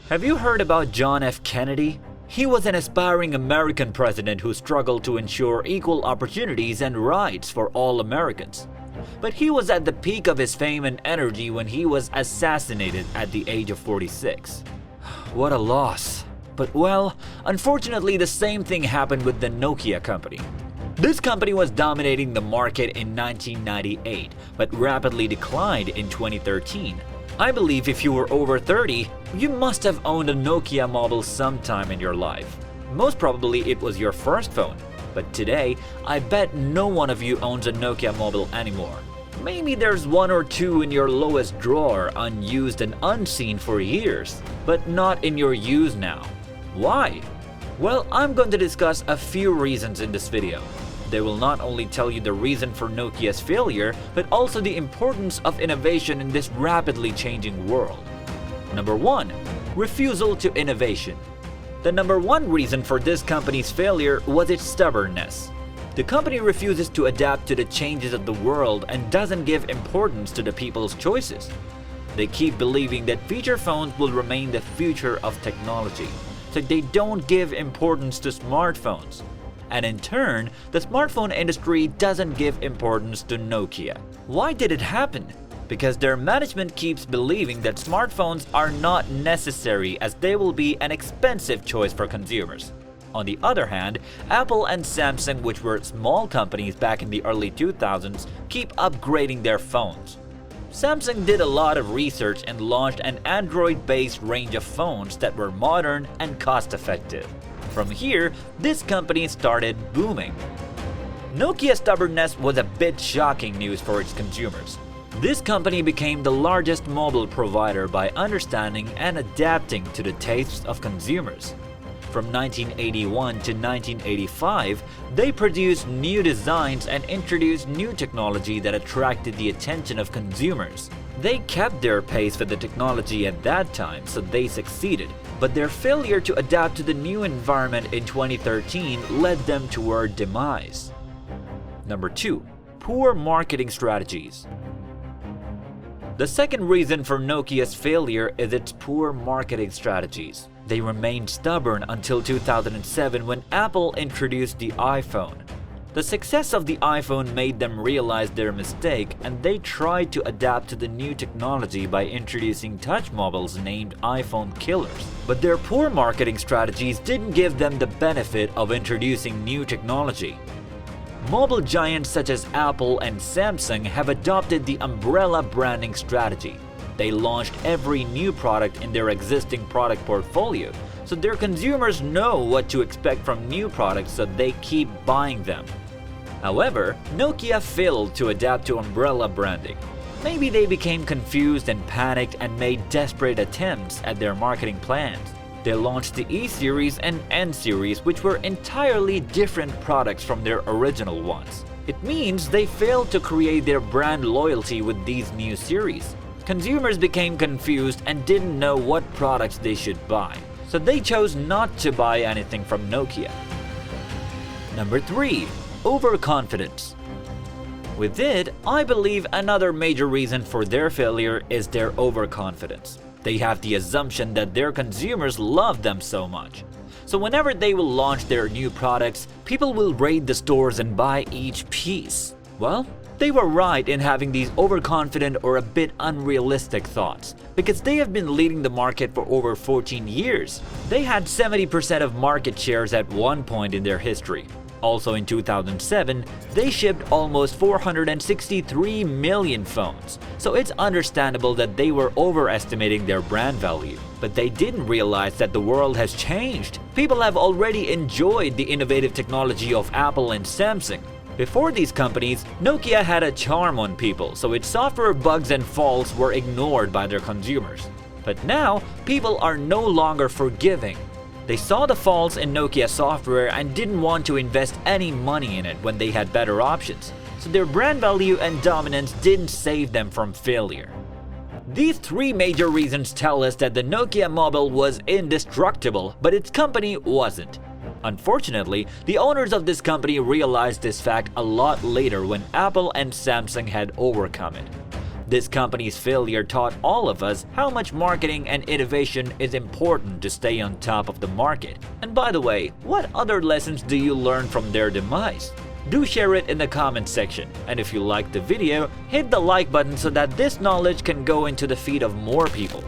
Have you heard about John F. Kennedy? He was an aspiring American president who struggled to ensure equal opportunities and rights for all Americans. But he was at the peak of his fame and energy when he was assassinated at the age of 46. What a loss. But well, unfortunately the same thing happened with the Nokia company. This company was dominating the market in 1998, but rapidly declined in 2013. I believe if you were over 30, you must have owned a Nokia mobile sometime in your life. Most probably it was your first phone. But today, I bet no one of you owns a Nokia mobile anymore. Maybe there's one or two in your lowest drawer, unused and unseen for years, but not in your use now. Why? Well, I'm going to discuss a few reasons in this video. They will not only tell you the reason for Nokia's failure, but also the importance of innovation in this rapidly changing world. Number 1. Refusal to innovation. The number one reason for this company's failure was its stubbornness. The company refuses to adapt to the changes of the world and doesn't give importance to the people's choices. They keep believing that feature phones will remain the future of technology, so they don't give importance to smartphones. And in turn, the smartphone industry doesn't give importance to Nokia. Why did it happen? Because their management keeps believing that smartphones are not necessary as they will be an expensive choice for consumers. On the other hand, Apple and Samsung, which were small companies back in the early 2000s, keep upgrading their phones. Samsung did a lot of research and launched an Android-based range of phones that were modern and cost-effective. From here, this company started booming. Nokia's stubbornness was a bit shocking news for its consumers. This company became the largest mobile provider by understanding and adapting to the tastes of consumers. From 1981 to 1985, they produced new designs and introduced new technology that attracted the attention of consumers. They kept their pace with the technology at that time, so they succeeded. But their failure to adapt to the new environment in 2013 led them toward demise. Number 2. Poor marketing strategies. The second reason for Nokia's failure is its poor marketing strategies. They remained stubborn until 2007 when Apple introduced the iPhone. The success of the iPhone made them realize their mistake, and they tried to adapt to the new technology by introducing touch mobiles named iPhone killers. But their poor marketing strategies didn't give them the benefit of introducing new technology. Mobile giants such as Apple and Samsung have adopted the umbrella branding strategy. They launched every new product in their existing product portfolio, so their consumers know what to expect from new products, so they keep buying them. However, Nokia failed to adapt to umbrella branding. Maybe they became confused and panicked and made desperate attempts at their marketing plans. They launched the E series and N series, which were entirely different products from their original ones. It means they failed to create their brand loyalty with these new series. Consumers became confused and didn't know what products they should buy, so they chose not to buy anything from Nokia. Number 3. Overconfidence. With it, I believe another major reason for their failure is their overconfidence. They have the assumption that their consumers love them so much. So whenever they will launch their new products, people will raid the stores and buy each piece. Well, they were right in having these overconfident or a bit unrealistic thoughts, because they have been leading the market for over 14 years. They had 70% of market shares at one point in their history. Also in 2007, they shipped almost 463 million phones, so it's understandable that they were overestimating their brand value. But they didn't realize that the world has changed. People have already enjoyed the innovative technology of Apple and Samsung. Before these companies, Nokia had a charm on people, so its software bugs and faults were ignored by their consumers. But now, people are no longer forgiving. They saw the faults in Nokia software and didn't want to invest any money in it when they had better options, so their brand value and dominance didn't save them from failure. These three major reasons tell us that the Nokia mobile was indestructible, but its company wasn't. Unfortunately, the owners of this company realized this fact a lot later when Apple and Samsung had overcome it. This company's failure taught all of us how much marketing and innovation is important to stay on top of the market. And by the way, what other lessons do you learn from their demise? Do share it in the comment section, and if you liked the video, hit the like button so that this knowledge can go into the feed of more people.